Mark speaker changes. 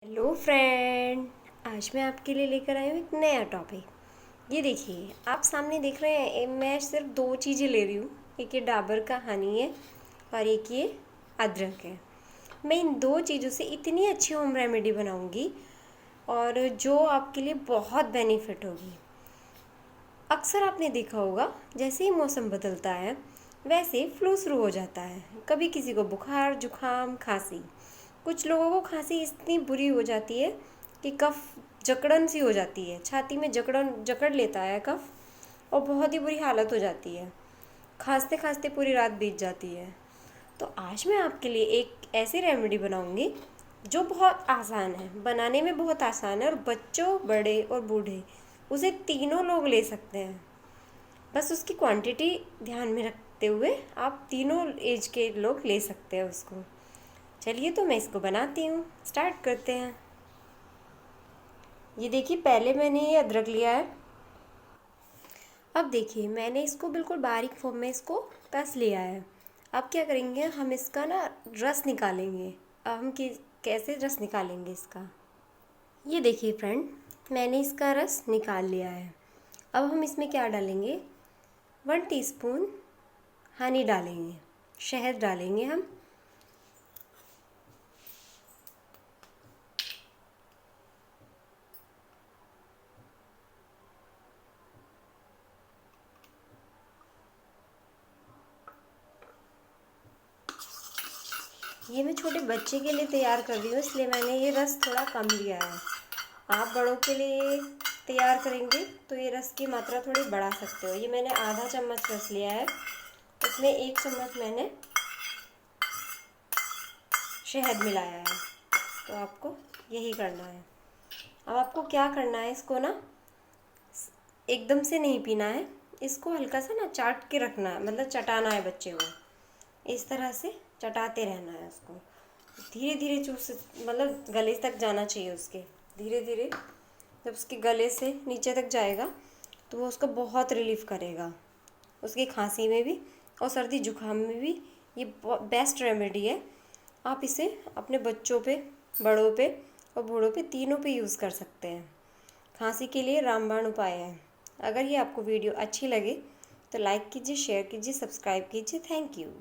Speaker 1: Hello friend, आज मैं आपके लिए लेकर आई हूँ एक नया टॉपिक। ये देखिए, आप सामने देख रहे हैं, मैं सिर्फ दो चीज़ें ले रही हूँ। एक ये डाबर का हनी है और एक ये अदरक है। मैं इन दो चीज़ों से इतनी अच्छी होम रेमेडी बनाऊँगी और जो आपके लिए बहुत बेनिफिट होगी। अक्सर आपने देखा होगा, जैसे ही मौसम बदलता है वैसे फ्लू शुरू हो जाता है। कभी किसी को बुखार, जुखाम, खांसी। कुछ लोगों को खांसी इतनी बुरी हो जाती है कि कफ जकड़न सी हो जाती है, छाती में जकड़ लेता है कफ और बहुत ही बुरी हालत हो जाती है। खांसते खांसते पूरी रात बीत जाती है। तो आज मैं आपके लिए एक ऐसी रेमेडी बनाऊंगी जो बहुत आसान है, बनाने में बहुत आसान है और बच्चों, बड़े और बूढ़े उसे तीनों लोग ले सकते हैं। बस उसकी क्वांटिटी ध्यान में रखते हुए आप तीनों एज के लोग ले सकते हैं उसको। चलिए तो मैं इसको बनाती हूँ, स्टार्ट करते हैं। ये देखिए, पहले मैंने ये अदरक लिया है। अब देखिए, मैंने इसको बिल्कुल बारीक फॉर्म में इसको कस लिया है। अब क्या करेंगे, हम इसका ना रस निकालेंगे। अब हम कैसे रस निकालेंगे इसका, ये देखिए फ्रेंड, मैंने इसका रस निकाल लिया है। अब हम इसमें क्या डालेंगे, 1 टीस्पून हनी डालेंगे, शहद डालेंगे हम। ये मैं छोटे बच्चे के लिए तैयार कर रही हूँ, इसलिए मैंने ये रस थोड़ा कम लिया है। आप बड़ों के लिए तैयार करेंगे तो ये रस की मात्रा थोड़ी बढ़ा सकते हो। ये मैंने आधा चम्मच रस लिया है, उसमें 1 चम्मच मैंने शहद मिलाया है। तो आपको यही करना है। अब आपको क्या करना है, इसको ना एकदम से नहीं पीना है, इसको हल्का सा ना चाट के रखना है, मतलब चटाना है बच्चे को। इस तरह से चटाते रहना है उसको, धीरे धीरे चूस, मतलब गले तक जाना चाहिए उसके। धीरे धीरे जब उसके गले से नीचे तक जाएगा तो वो उसको बहुत रिलीफ करेगा, उसकी खांसी में भी और सर्दी जुकाम में भी। ये बेस्ट रेमेडी है। आप इसे अपने बच्चों पे, बड़ों पे और बूढ़ों पे, तीनों पे यूज़ कर सकते हैं। खांसी के लिए रामबाण उपाय है। अगर ये आपको वीडियो अच्छी लगे तो लाइक कीजिए, शेयर कीजिए, सब्सक्राइब कीजिए। Thank you.